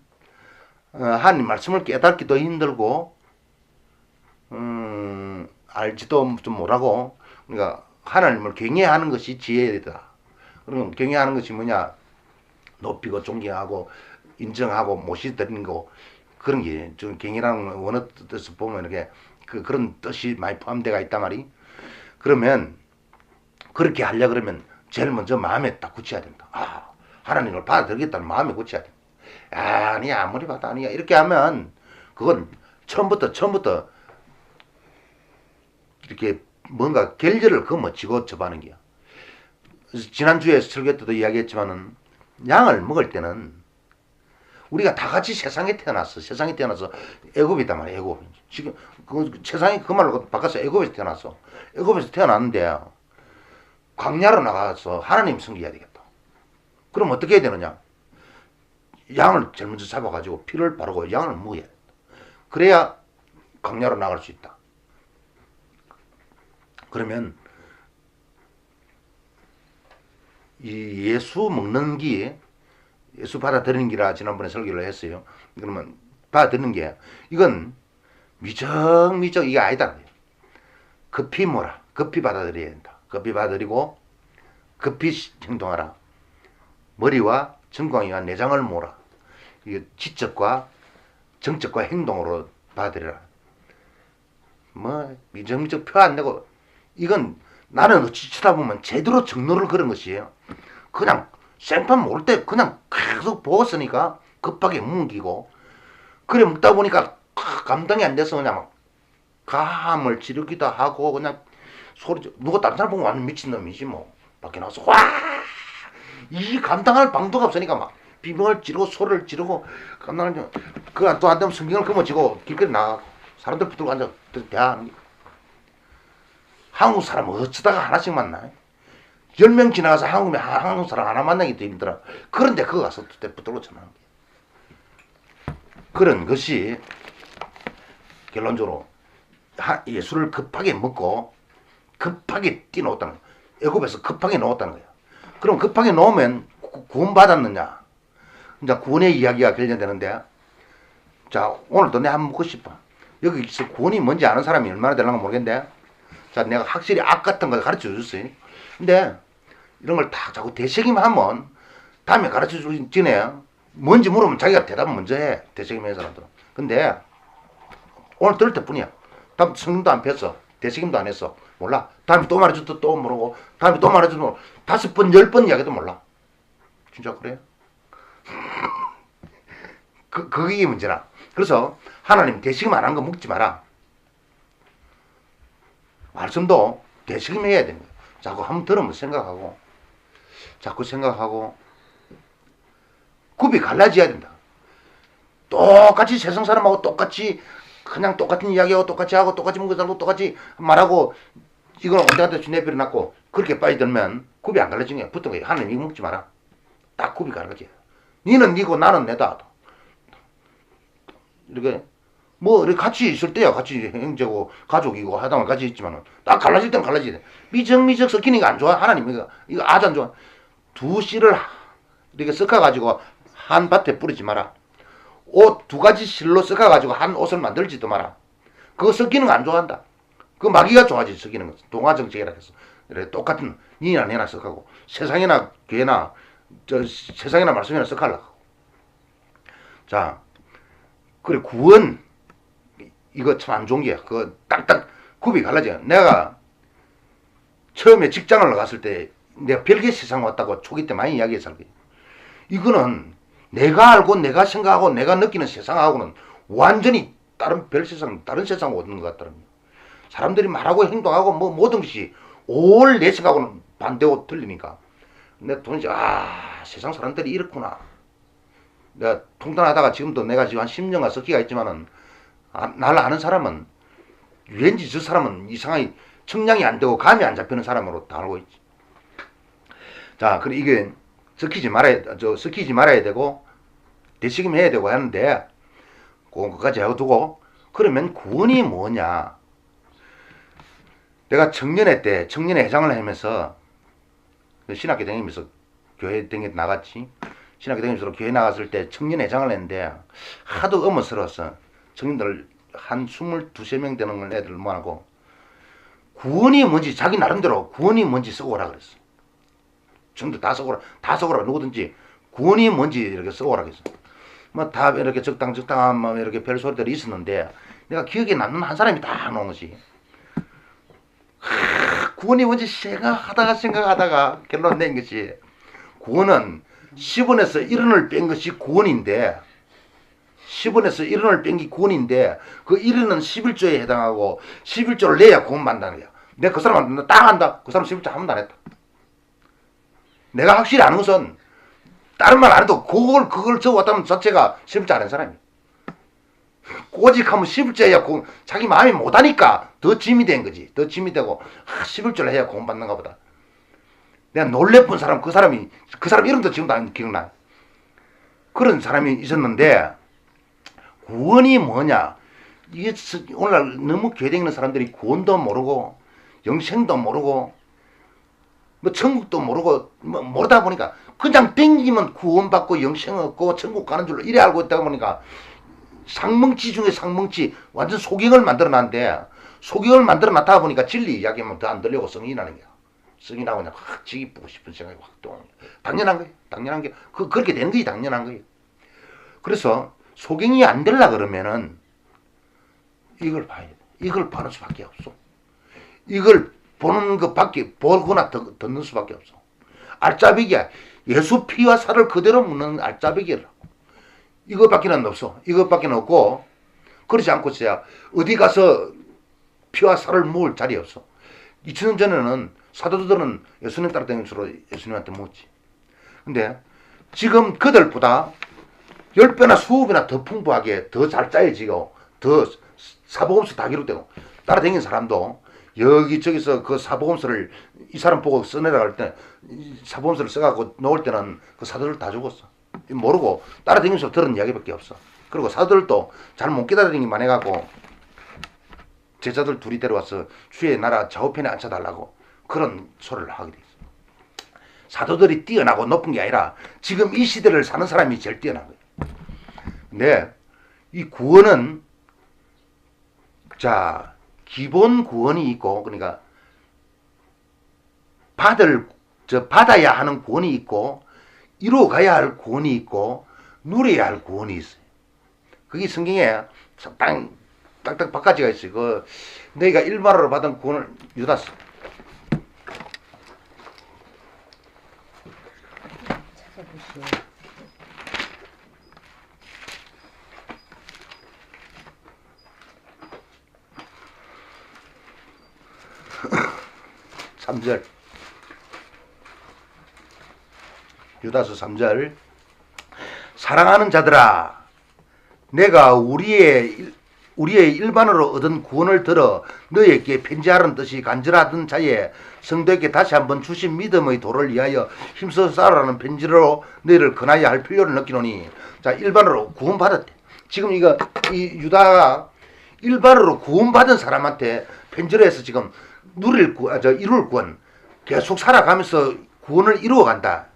하나님 말씀을 깨닫기도 힘들고 알지도 좀 못하고. 그러니까 하나님을 경외하는 것이 지혜이다. 그러면 경외하는 것이 뭐냐? 높이고 존경하고 인정하고 모시드리는 거, 그런 게 좀 경이라는 원어 뜻에서 보면 이렇게 그런 뜻이 많이 포함되어 있단 말이. 그러면 그렇게 하려 그러면 제일 먼저 마음에 딱 굳혀야 된다. 하나님을 받아들이겠다는 마음에 굳혀야 된다. 아니야 아무리 봐도 아니야 이렇게 하면 그건 처음부터 이렇게 뭔가 결절을 거머쥐고 접하는 게야. 지난주에 설교 때도 이야기했지만은 양을 먹을 때는 우리가 다 같이 세상에 태어나서 애굽이단 말이야. 애굽. 지금 세상이 그 말로 바꿔서 애굽에서 태어났어. 애굽에서 태어났는데 광야로 나가서 하나님 섬겨야 되겠다. 그럼 어떻게 해야 되느냐? 양을 제일 먼저 잡아가지고 피를 바르고 양을 먹어야 된다. 그래야 광야로 나갈 수 있다. 그러면 이 예수 먹는 기, 예수 받아들이는 기라 지난번에 설교를 했어요. 그러면 받아들이는 게 이건 미적 이게 아니다. 급히 뭐라, 급히 받아들여야 된다. 급히 받아들이고 급히 행동하라. 머리와 정광이와 내장을 모으라. 이게 지적과 정적과 행동으로 받아들여라. 뭐 미적 표 안 내고 이건 나는 어찌 쳐다보면 제대로 정로를 그런 것이에요. 그냥 생판 먹을 때 그냥 계속 부었으니까 급하게 뭉기고 그래 먹다 보니까 감당이 안 돼서 그냥 막 감을 지르기도 하고 그냥 소리 누가 다른 사람 보면 완전 미친놈이지 뭐 밖에 나와서 와 이 감당할 방도가 없으니까 막 비명을 지르고 소리를 지르고 감당을 그거 또 안 되면 성경을 금어지고 길거리 나가고 사람들 붙들고 앉아 대화하는 게 한국 사람 어쩌다가 하나씩 만나 10명 지나가서 한국 사람 하나 만나기도 힘들어. 그런데 그거 가서 붙들고 전화하는 거야. 그런 것이 결론적으로 예수를 급하게 먹고 급하게 뛰어놓았다는 거야. 애굽에서 급하게 놓았다는 거야. 그럼 급하게 놓으면 구원받았느냐? 이제 구원의 이야기가 결정되는데 자 오늘도 내가 한번 묻고 싶어. 여기서 구원이 뭔지 아는 사람이 얼마나 되려나 모르겠는데 자 내가 확실히 악 같은 걸 가르쳐 줬어요. 근데 이런 걸 다 자꾸 되새김하면 다음에 가르쳐 주기 전에 뭔지 물으면 자기가 대답 먼저 해. 되새김하는 사람들은. 근데 오늘 들을 때뿐이야. 다음 성경도 안 폈어. 되새김도 안 했어. 몰라. 다음에 또 말해줘도 또 모르고 다음에 또 말해줘도 5번 10번 이야기도 몰라. 진짜 그래? 그게 문제라. 그래서 하나님 되새김 안 한 거 묻지 마라. 말씀도 되새김해야 되는 거야. 자꾸 한번 들으면 생각하고 자꾸 생각하고 굽이 갈라져야 된다. 똑같이 세상 사람하고 똑같이 그냥 똑같은 이야기하고 똑같이 하고 똑같이 먹고 살고 똑같이 말하고 이건 어디한테 내버려놨고 그렇게 빠져들면 굽이 안 갈라지는 거야. 붙은 거야. 하나님 이거 먹지 마라. 딱 굽이 갈라져야 돼. 니는 니고 나는 내다. 이렇게 뭐 이렇게 같이 있을 때야 같이 형제고 가족이고 하다 보면 같이 있지만은 딱 갈라질 때는 갈라지야 돼. 미적 섞이는 거 안 좋아. 하나님 이거 아주 안 좋아. 두 씨를 이렇게 섞어가지고 한 밭에 뿌리지 마라. 옷 2가지 실로 섞어가지고 한 옷을 만들지도 마라. 그거 섞이는 거 안 좋아한다. 그 마귀가 좋아하지 섞이는 거. 동화정책이라 해서 이렇게 똑같은 니나 내나 섞하고 세상이나 교회나 세상이나 말씀이나 섞으려고. 자, 그래 구원 이거 참 안 좋은 게야. 그거 딱딱 굽이 갈라져. 내가 처음에 직장을 나갔을 때 내가 별개 세상 왔다고 초기 때 많이 이야기했어. 이거는 내가 알고 내가 생각하고 내가 느끼는 세상하고는 완전히 다른 별 세상, 다른 세상 오는 것 같더라고요. 사람들이 말하고 행동하고 뭐 모든 것이 올 내 생각하고는 반대고 틀리니까. 내가 도대체 세상 사람들이 이렇구나. 내가 통탄하다가 지금도 내가 지금 한 10년간 섞기가 있지만은 나를 아는 사람은 왠지 저 사람은 이상하게 청량이 안 되고 감이 안 잡히는 사람으로 다 알고 있지. 자, 그래 이게 섞이지 말아야 되고 되새김해야 되고 하는데 그거까지 하고 두고 그러면 구원이 뭐냐? 내가 청년회 때 청년회 회장을 하면서 신학교 다니면서 교회 다니 나갔지. 신학교 다니면서 교회 나갔을 때 청년 회장을 했는데 하도 어머스러웠어. 청년들 한 22, 3명 되는 애들 모아놓고 구원이 뭔지 자기 나름대로 구원이 뭔지 써오라 그랬어. 전부 다 써오라 누구든지 구원이 뭔지 이렇게 써오라 그랬어. 뭐 다 이렇게 적당한 뭐 이렇게 별 소리들이 있었는데 내가 기억에 남는 한 사람이 다 놓은 것이 구원이 뭔지 생각하다가 결론 낸 것이 구원은 10원에서 1원을 뺀 것이 구원인데 10원에서 1원을 뺀 게 구원인데 그 1원은 11조에 해당하고 11조를 내야 구원받는다는 거야. 내가 그 사람한테 딱 한다. 그 사람 11조 한 번도 안 했다. 내가 확실히 아는 것은 다른 말 안 해도 그걸 적어왔다는 자체가 11조 안 한 사람이야. 꼬직하면 11조야 자기 마음이 못하니까 더 짐이 된 거지. 더 짐이 되고 11조를 해야 구원받는가 보다. 내가 놀래본 사람, 그 사람 이름도 지금도 안 기억나. 그런 사람이 있었는데, 구원이 뭐냐? 이게 오늘날 너무 교회에 있는 사람들이 구원도 모르고, 영생도 모르고, 뭐 천국도 모르고, 뭐 모르다 보니까 그냥 땡기면 구원받고 영생 얻고 천국 가는 줄로 이래 알고 있다 보니까 상멍치 중에 상멍치 완전 소경을 만들어 놨는데, 소경을 만들어 놨다 보니까 진리 이야기하면 더 안 들려고 성이 나는 거야. 성이 나고 그냥 확 지기 보고 싶은 생각이 확 또. 당연한 거예요. 당연한 게 그렇게 되는 게 당연한 거예요. 그래서 소경이 안 되려 그러면은 이걸 봐야 돼. 이걸 보는 수밖에 없어. 이걸 보는 것밖에 보거나 듣는 수밖에 없어. 알짜배기야. 예수 피와 살을 그대로 묻는 알짜배기라고. 이것밖에는 없어. 이것밖에는 없고, 그렇지 않고서야 어디 가서 피와 살을 모을 자리 없어. 2000년 전에는 사도들은 예수님 따라다니는 주로 예수님한테 묻지. 근데 지금 그들보다 10배나 20배나 더 풍부하게 더 잘 짜여지고 더 사복음서 다 기록되고 따라다니는 사람도 여기저기서 그 사복음서를 이 사람 보고 써내라 할 때 사복음서를 써갖고 놓을 때는 그 사도들 다 죽었어. 모르고 따라다니면서 들은 이야기밖에 없어. 그리고 사도들도 잘 못 깨달으기만 해갖고 제자들 둘이 데려와서 주의 나라 좌우편에 앉혀달라고 그런 소리를 하게 돼 있어. 사도들이 뛰어나고 높은 게 아니라 지금 이 시대를 사는 사람이 제일 뛰어난 거예요. 근데 이 구원은 자 기본 구원이 있고, 그러니까 받아야 하는 구원이 있고, 이루어가야 할 구원이 있고, 누려야 할 구원이 있어요. 그게 성경에 딱딱 바가지가 있어요. 그 너희가 일반으로 받은 구원을 유다서 찾아보시오. 3절 유다서 3절 사랑하는 자들아 내가 우리의 일반으로 얻은 구원을 들어 너희에게 편지하는 뜻이 간절하던 자에 성도에게 다시 한번 주신 믿음의 도를 위하여 힘써 싸우라는 편지로 너희를 권하여 할 필요를 느끼노니. 자, 일반으로 구원받았대. 지금 이 유다가 일반으로 구원받은 사람한테 편지를 해서 지금 이룰 구원 계속 살아가면서 구원을 이루어간다.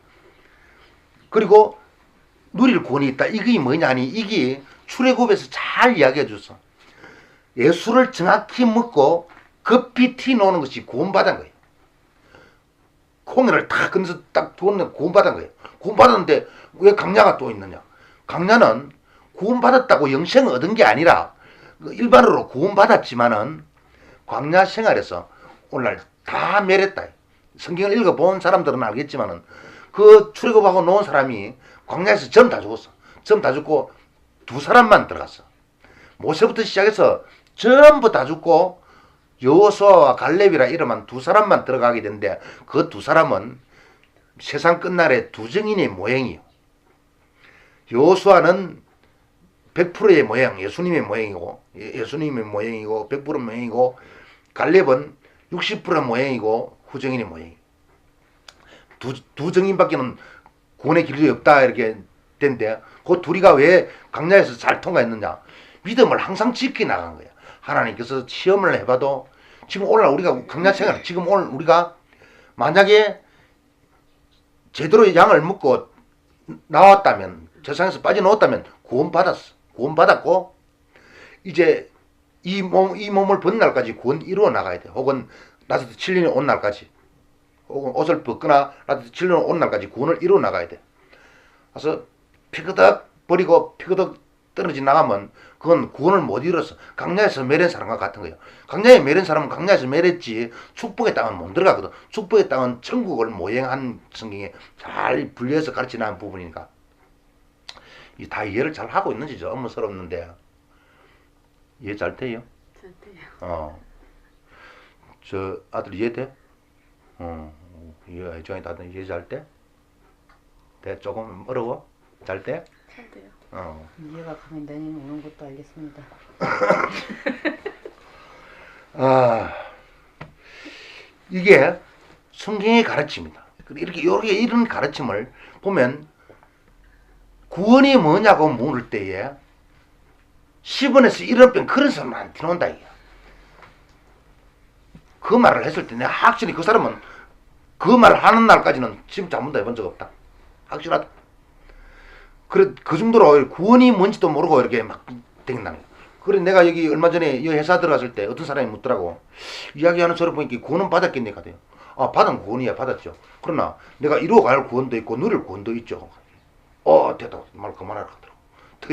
그리고 누릴 구원이 있다. 이게 뭐냐니 이게 출애굽에서 잘 이야기해 줬어. 예수를 정확히 먹고 급히 티 놓는 것이 구원받은 거예요. 콩을 탁 건져서 딱 두었는데 구원받은 거예요. 구원받았는데 왜 강야가 또 있느냐. 강야는 구원받았다고 영생을 얻은 게 아니라 일반으로 구원받았지만은 광야 생활에서 오늘날 다 멸했다. 성경을 읽어본 사람들은 알겠지만은 그 출애굽하고 놓은 사람이 광야에서 전부 다 죽었어. 전부 다 죽고 두 사람만 들어갔어. 모세부터 시작해서 전부 다 죽고 여호수아와 갈렙이라 이름한 두 사람만 들어가게 되는데 그 두 사람은 세상 끝날에 두 증인의 모형이요. 여호수아는 100%의 모형, 예수님의 모형이고 100% 모형이고 갈렙은 60% 모형이고 후증인의 모형이에요. 두 증인밖에는 구원의 길이 없다 이렇게 된데 그 둘이가 왜 강야에서 잘 통과했느냐. 믿음을 항상 지켜 나간 거야. 하나님께서 시험을 해봐도 지금 오늘 우리가 강야 생활 지금 오늘 우리가 만약에 제대로 양을 먹고 나왔다면 세상에서 빠져나왔다면 구원받았어. 구원받았고 이제 이 몸을 번 날까지 구원 이루어 나가야 돼. 혹은 나서도 7년이 온 날까지 혹은 옷을 벗거나 나서도 7년이 온 날까지 구원을 이루어 나가야 돼. 그래서 피그덕 버리고 피그덕 떨어져 나가면 그건 구원을 못 이뤘어. 강야에서 멸한 사람과 같은 거예요. 강야에 멸한 사람은 강야에서 멸했지 축복의 땅은 못 들어가거든. 축복의 땅은 천국을 모형한 성경에 잘 분리해서 가르치는 부분이니까 다 이해를 잘 하고 있는지 좀 의문스럽는데 이해 잘 돼요? 잘 돼요. 저 아들 이해돼? 이해 다들 이해 잘 돼? 돼? 조금 어려워? 잘 돼? 잘 돼요. 이해가 가면 내년 오는 것도 알겠습니다. 이게 성경의 가르침이다. 이렇게 이런 가르침을 보면 구원이 뭐냐고 물을 때에 10원에서 1원 병 그런 사람은 안 들어온다 이게. 그 말을 했을 때 내가 확실히 그 사람은 그 말 하는 날까지는 지금 한번도 해본 적 없다. 확실하다. 그래 그 정도로 구원이 뭔지도 모르고 이렇게 막 댕긴다는 거야. 그래 내가 여기 얼마 전에 이 회사 들어갔을 때 어떤 사람이 묻더라고. 이야기하는 저를 보니까 구원은 받았겠네 가대요. 아 받은 구원이야 받았죠. 그러나 내가 이루어갈 구원도 있고 누릴 구원도 있죠. 됐다 말 그만하라 하더라고.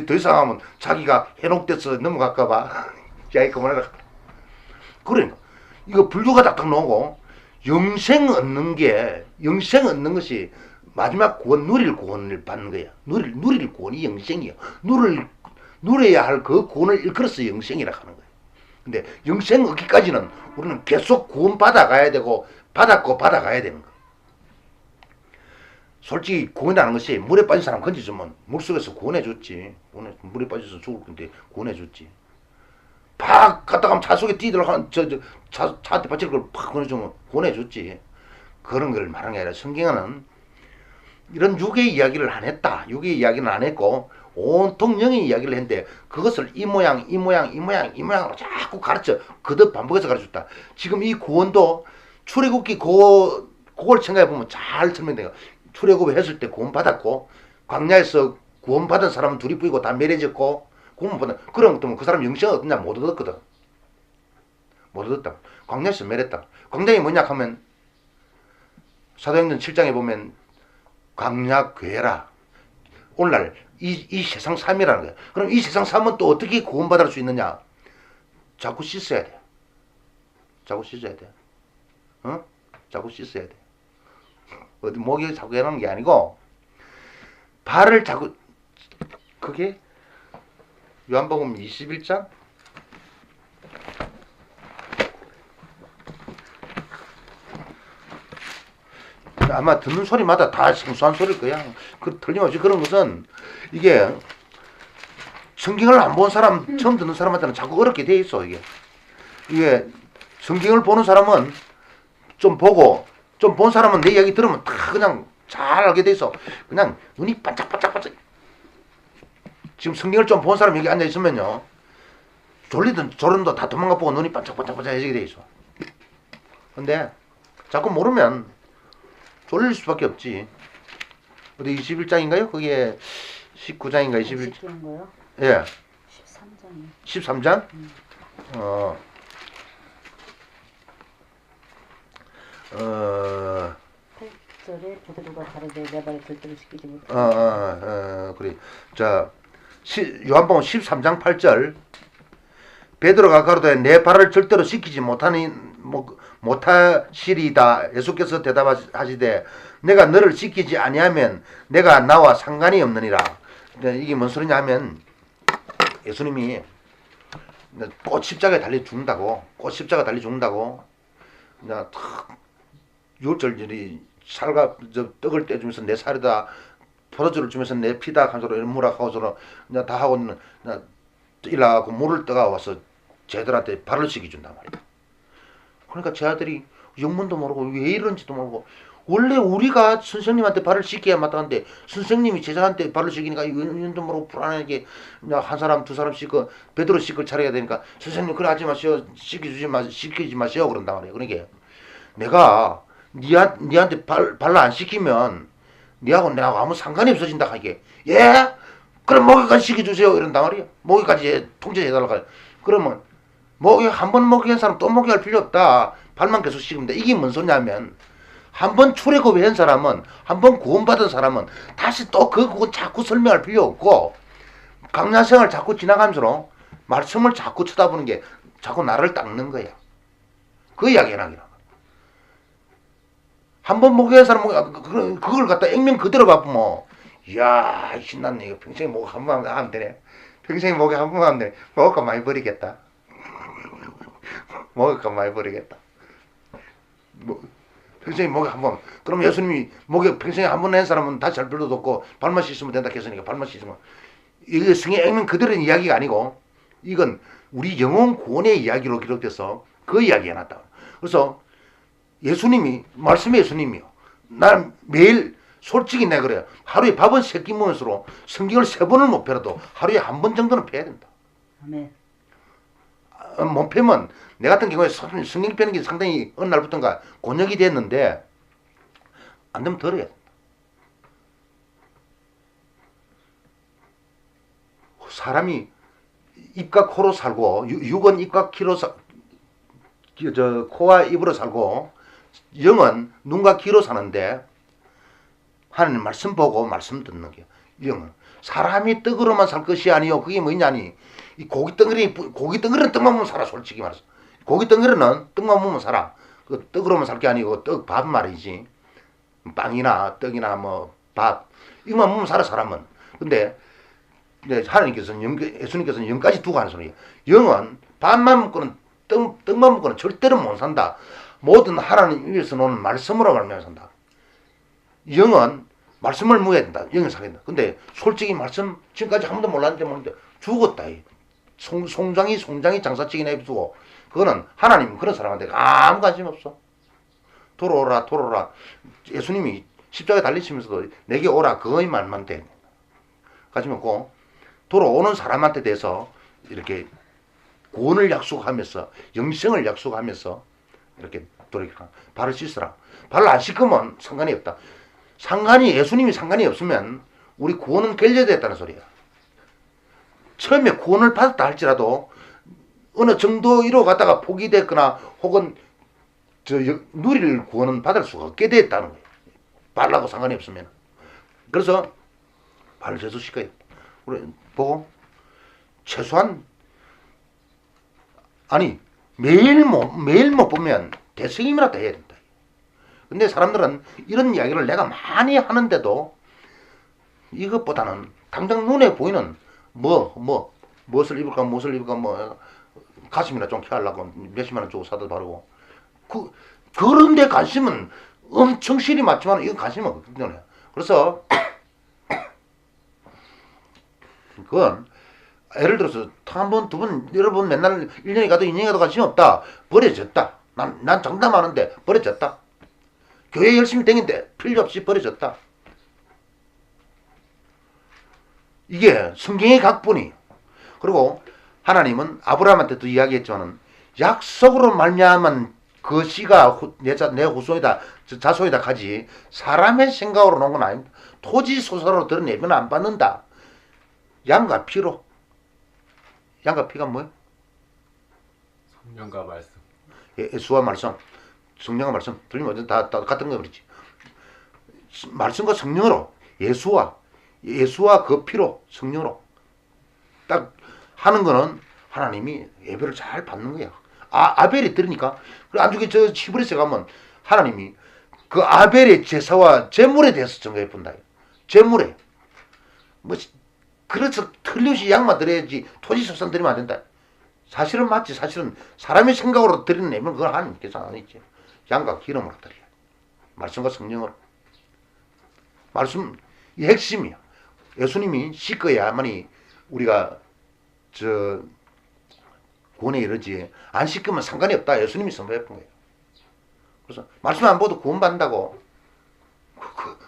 더 이상 하면 자기가 해놓돼서 넘어갈까봐 야 그만하라 하더라고. 그러니까 이거 불교가 딱딱 나오고 영생 얻는 것이 마지막 구원 누릴 구원을 받는 거야. 누릴 구원이 영생이야. 누려야 할 그 구원을 일컬어서 영생이라 하는 거야. 근데 영생 얻기까지는 우리는 계속 구원 받아가야 되고 받았고 받아가야 되는 거야. 솔직히 구원이라는 것이 물에 빠진 사람 건져주면 물속에서 구원해줬지. 물에 빠져서 죽을 건데 구원해줬지. 팍 갔다 가면 차 속에 뛰들어가면 차한테 받칠 걸 팍 구원해주면 구원해줬지. 그런 걸 말하는 게 아니라 성경은 이런 육의 이야기를 안 했다. 육의 이야기는 안 했고 온통 영의 이야기를 했는데 그것을 이 모양으로 자꾸 가르쳐 거듭 반복해서 가르쳤다. 지금 이 구원도 출애굽기 그걸 생각해 보면 잘 설명돼요. 출애굽을 했을 때 구원 받았고 광야에서 구원 받은 사람은 둘이 뿌이고 다 멸해졌고 구원 받은 그런 것도 그 사람 영생 얻었냐 못 얻었거든. 못 얻었다. 광야에서 멸했다. 광야이 뭐냐 하면 사도행전 7장에 보면 광야 괴라. 오늘날 이 세상 삶이라는 거야. 그럼 이 세상 삶은 또 어떻게 구원받을 수 있느냐? 자꾸 씻어야 돼. 자꾸 씻어야 돼. 자꾸 씻어야 돼. 어디 목이 자꾸 해놓는 게 아니고 발을 자꾸 그게 요한복음 21장 아마 듣는 소리마다 다 생소한 소리일 거야. 틀림없이 그런 것은 이게 성경을 안 본 사람, 처음 듣는 사람한테는 자꾸 어렵게 돼 있어. 이게 성경을 보는 사람은 좀 보고 좀 본 사람은 내 이야기 들으면 다 그냥 잘 알게 돼 있어. 그냥 눈이 반짝반짝반짝. 지금 성경을 좀 본 사람 여기 앉아 있으면요, 졸리든 졸음도 다 도망가 보고 눈이 반짝반짝반짝해지게 돼 있어. 근데 자꾸 모르면 졸릴 수밖에 없지. 어디 21장인가요? 그게 19장인가 21장? 거요? 예. 13장이요. 13장? 8절에 베드로가 가로되 내 발을 절대로 시키지 못해. 그래. 자, 요한복음 13장 8절. 베드로가 가로되 내 발을 절대로 시키지 못하시리다. 예수께서 대답하시되 내가 너를 시키지 아니하면 내가 나와 상관이 없느니라. 이게 뭔 소리냐 하면 예수님이 꽃 십자가에 달려 죽는다고. 꽃 십자가 달려 죽는다고. 그냥 유월절이 살과 떡을 떼주면서 내 살이다, 포도주를 주면서 내 피다 하면서 이런 무락하고서 그냥 다 하고는 일어나고 물을 떠가 와서 쟤들한테 발을 씻겨준단 말이야. 그러니까 제 아들이 영문도 모르고 왜 이런지도 모르고, 원래 우리가 선생님한테 발을 씻겨야 마땅한데 선생님이 제자한테 발을 씻기니까 이런도 모르고 불안하게 한 사람 두 사람씩 베드로 씻을 차려야 되니까 선생님 그래 하지 마시오, 시키지 마시오 그런단 말이야. 그러니까 내가 니한테 발로 안 시키면 니하고 내하고 아무 상관이 없어진다 하게. 예? 그럼 목욕까지 시켜주세요 이런단 말이야. 목욕까지 통제해달라고 해요. 그러면 한 번 목욕한 사람 또 목욕할 필요 없다. 발만 계속 씻으면 돼. 이게 뭔 소리냐면 한 번 출애굽한 사람은, 한 번 구원받은 사람은 다시 또 그거 자꾸 설명할 필요 없고 강야생활 자꾸 지나가면서 말씀을 자꾸 쳐다보는 게 자꾸 나를 닦는 거야. 그 이야기라기라. 한 번 목욕한 사람은 그걸 갖다 액면 그대로 바쁘면 이야 신났네. 이거 평생에 목욕 한 번 하면 되네. 평생에 목욕 한 번 하면 되네. 먹을까 많이 버리겠다. 먹을까 많이 버리겠다. 평생에 목욕 한 번. 그럼 예수님이 목욕 평생에 한 번 한 사람은 다시 할 필요도 없고 발만 씻으면 된다 했으니까 발만 씻으면, 이게 성의 액면 그대로는 이야기가 아니고 이건 우리 영혼 구원의 이야기로 기록돼서 그 이야기가 났다. 그래서 예수님이 말씀의 예수님이요. 난 매일 솔직히 내가 그래요. 하루에 밥은 3끼 먹을수록 성경을 3번을 못 펴도 하루에 1번 정도는 펴야 된다. 아멘. 못 펴면 내 같은 경우에 성경 펴는 게 상당히 어느 날부터인가 곤욕이 됐는데 안 되면 덜어야 된다. 사람이 입과 코로 살고 육은 입과 귀로 코와 입으로 살고 영은 눈과 귀로 사는데 하나님 말씀 보고 말씀 듣는 게 영은 사람이 떡으로만 살 것이 아니요. 그게 뭐냐니 이 고기 덩어리는 떡만 먹으면 살아. 솔직히 말해서 고기 덩어리는 떡만 먹으면 살아. 그 떡으로만 살 게 아니고 밥 말이지. 빵이나 떡이나 뭐 밥 이것만 먹으면 살아 사람은. 근데 하나님께서는 예수님께서는 영까지 두고 하는 소리예요. 영은 밥만 먹고는 떡만 먹고는 절대로 못 산다. 모든 하나님 위에서 노는 말씀으로 말미암아 산다. 영은 말씀을 먹어야 된다. 영을 살아야 된다. 근데 솔직히 말씀 지금까지 한 번도 몰랐는데 죽었다. 송장이 장사치기 내비두고 그거는 하나님 그런 사람한테 아무 관심 없어. 돌아오라. 예수님이 십자가에 달리시면서도 내게 오라 그거의 말만 돼. 관심 없고 돌아오는 사람한테 대해서 이렇게 구원을 약속하면서 영생을 약속하면서 이렇게 돌이키라. 발을 씻으라. 발을 안 씻으면 상관이 없다. 예수님이 상관이 없으면 우리 구원은 결여됐다는 소리야. 처음에 구원을 받았다 할지라도 어느 정도 이로 갔다가 포기됐거나 혹은 누릴 구원은 받을 수가 없게 됐다는 거예요. 발하고 상관이 없으면. 그래서 발을 제수시켜야 돼. 우리 보고 최소한 매일 못 보면 대승임이라도 해야 된다. 근데 사람들은 이런 이야기를 내가 많이 하는데도 이것보다는 당장 눈에 보이는 무엇을 입을까 가슴이나 좀 켜하려고 몇십만 원 주고 사다 바르고 그런 데 관심은 엄청 실이 많지만 이건 관심이 없거든요. 그래서 그건 예를 들어서 한 번, 두 번, 여러 번 맨날 1년에 가도 2년에 가도 관심이 없다. 버려졌다. 난 장담하는데 버려졌다. 교회 열심히 다니는데 필요 없이 버려졌다. 이게 성경의 각본이. 그리고 하나님은 아브라함한테도 이야기했지만은 약속으로 말미암은 그 씨가 내 후손이다, 자손이다 하지 사람의 생각으로 놓은 건 아닙니다. 토지 소설로 드러내면 안 받는다. 양과 피로. 양과 피가 뭐예요? 성령과 말씀. 예수와 말씀, 성령과 말씀. 들리면 다 같은 거 그렇지. 말씀과 성령으로 예수와 그 피로 성령으로 딱 하는 거는 하나님이 예배를 잘 받는 거야. 아벨이 들으니까 안중에 저 히브리서 가면 하나님이 그 아벨의 제사와 제물에 대해서 정해 본다. 제물에 그래서 틀림없이 양만 드려야지 토지 소산 드리면 안 된다. 사실은 맞지. 사실은 사람의 생각으로 드리는 그건 하나님께서 안 했지. 양과 기름으로 드려. 말씀과 성령으로. 말씀 이 핵심이야. 예수님이 씻어야만이 우리가 구원에 이르지. 안 씻으면 상관이 없다. 예수님이 선포했던 거예요. 그래서 말씀 안 보도 구원받는다고.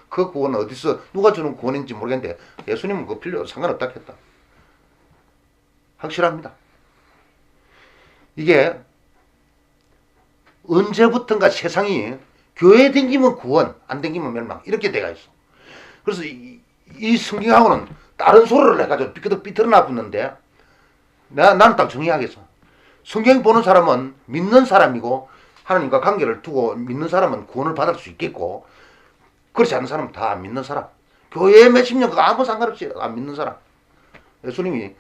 그 구원은 어디서 누가 주는 구원인지 모르겠는데 예수님은 그 필요 상관없다 했다. 확실합니다. 이게 언제부턴가 세상이 교회 댕기면 구원, 안 댕기면 멸망 이렇게 돼가 있어. 그래서 이 성경하고는 다른 소리를 해가지고 삐뚤어 놔붙는데 나는 딱 정리하겠어. 성경 보는 사람은 믿는 사람이고 하나님과 관계를 두고 믿는 사람은 구원을 받을 수 있겠고 그렇지 않은 사람은 다 안 믿는 사람. 교회에 몇십 년 아무 상관없이 안 믿는 사람. 예수님이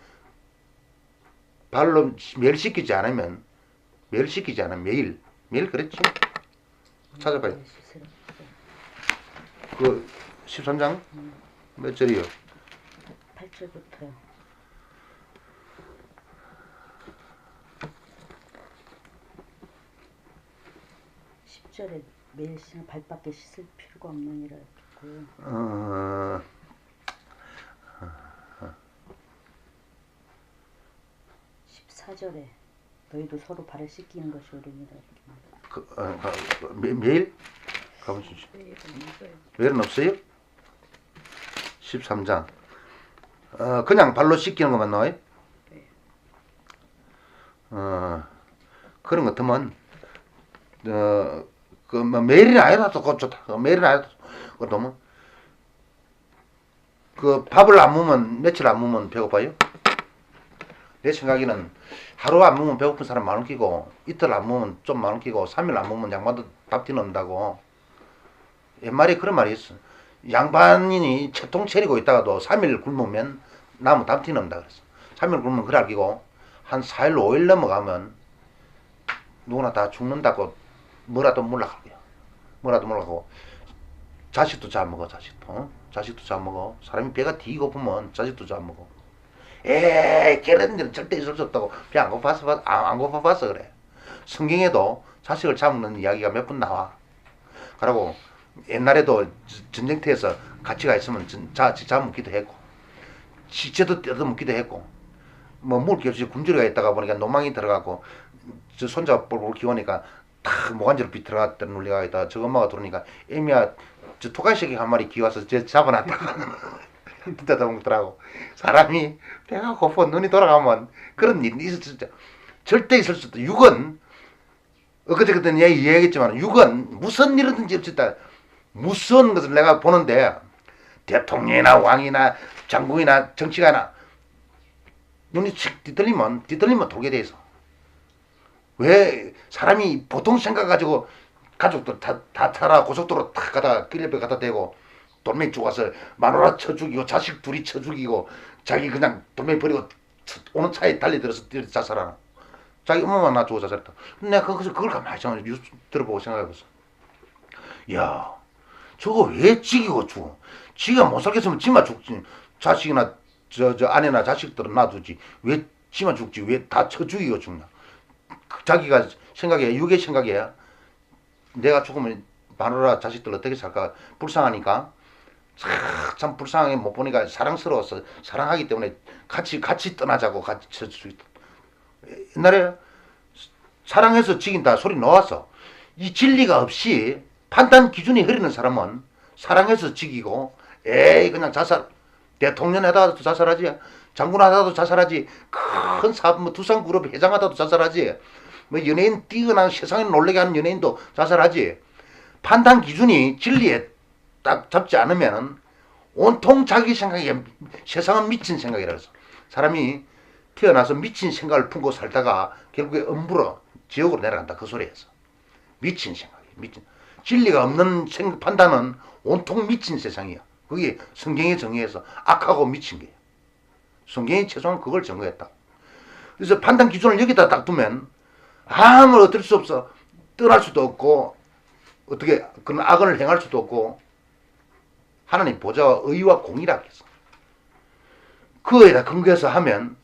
발로 멸시키지 않으면 매일 그랬지. 찾아봐요. 그 13장 몇 절이요? 8절부터요. 10절에 매일 씻는 발밖에 씻을 필요가 없느니라 했고요. 14절에 너희도 서로 발을 씻기는 것이 옳으니라 했습니다. 매일? 가보시죠. 네, 있어요. 외에는 없어요? 13장. 그냥 발로 씻기는 것만 나와요? 네. 그런 것 같으면, 뭐 매일이나 아니라도 그거 좋다. 매일이나 아니라도. 그러면, 그 밥을 안 먹으면, 며칠 안 먹으면 배고파요? 내 생각에는 하루 안 먹으면 배고픈 사람 많을 끼고, 이틀 안 먹으면 좀 많을 끼고, 3일 안 먹으면 양반도 밥 뒤넘는다고. 옛말에 그런 말이 있어. 양반인이 채통 차리고 있다가도 3일 굶으면 나무 밥 뒤넘는다 그랬어. 3일 굶으면 그래 알기고, 한 4일, 5일 넘어가면 누구나 다 죽는다고 뭐라도 몰락할 거야. 뭐라도 몰락하고. 자식도 잡먹어, 자식도. 자식도 잡먹어. 사람이 배가 되게 고프면 자식도 잡먹어. 에이, 걔런 일은 절대 있을 수 없다고. 배 안 고파서, 안 고파봐서 그래. 성경에도 자식을 잡먹는 이야기가 몇 번 나와. 그러고 옛날에도 전쟁터에서 같이 가 있으면 잡먹기도 했고, 시체도 뜯어먹기도 했고, 뭐 먹을 게 없이 굶주려가 있다가 보니까 노망이 들어가고, 저 손자 볼볼 키우니까 탁 모간지로 비틀어갔다 눌려가 있다. 저 엄마가 들어오니까 애미야, 저 토끼새끼 한 마리 기와서 쟤 잡아놨다가 뜯어 먹더라고. 사람이 배가 고파 눈이 돌아가면 그런 일이 있을 수 있죠. 절대 있을 수 없다. 육은 엊그제 그때 이야기했지만 육은 무슨 일이든지 없을 수 있다. 무슨 것을 내가 보는데 대통령이나 왕이나 장군이나 정치가나 눈이 칙 뒤틀리면 돌게 돼 있어. 왜 사람이 보통 생각 가지고 가족들 다 타라 고속도로 탁 가다가 길옆에 갖다 대고 돌멩이 죽어서 마누라 쳐 죽이고 자식 둘이 쳐 죽이고 자기 그냥 돌멩이 버리고 오는 차에 달려들어서 자살하나. 자기 엄마만 놔두고 자살했다. 내가 그걸 가만히 뉴스 들어보고 생각해봤어. 야, 저거 왜 지기고 죽어? 지가 못 살겠으면 지만 죽지. 자식이나 저 아내나 자식들은 놔두지. 왜 지만 죽지? 왜 다 쳐 죽이고 죽냐? 자기가 생각해, 육의 생각해. 내가 죽으면 마누라 자식들 어떻게 살까? 불쌍하니까. 참 불쌍하게 못 보니까 사랑스러워서 사랑하기 때문에 같이 떠나자고 같이 쳐 죽였다. 옛날에 사랑해서 죽인다 소리 나왔어. 이 진리가 없이 판단 기준이 흐리는 사람은 사랑해서 죽이고, 에이 그냥 자살. 대통령 하다도 자살하지. 장군 하다도 자살하지. 큰 사업 뭐 두산그룹 회장 하다도 자살하지. 뭐 연예인 뛰어난 세상에 놀래게 하는 연예인도 자살하지. 판단 기준이 진리에 딱 잡지 않으면 온통 자기 생각에 세상은 미친 생각이라 해서 사람이 태어나서 미친 생각을 품고 살다가 결국에 엄불어 지옥으로 내려간다 그 소리에서. 미친 생각이 미친 진리가 없는 판단은 온통 미친 세상이야. 그게 성경의 정의에서 악하고 미친 게야. 성경이 최소한 그걸 정의했다. 그래서 판단 기준을 여기다 딱 두면 아무 어쩔 수 없어. 떠날 수도 없고 어떻게 그런 악을 행할 수도 없고 하나님 보좌와 의와 공의라 했어. 그거에다 근거해서 하면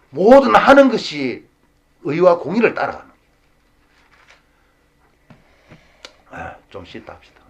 모든 하는 것이 의와 공의를 따라가는 거야. 좀 쉬다 합시다.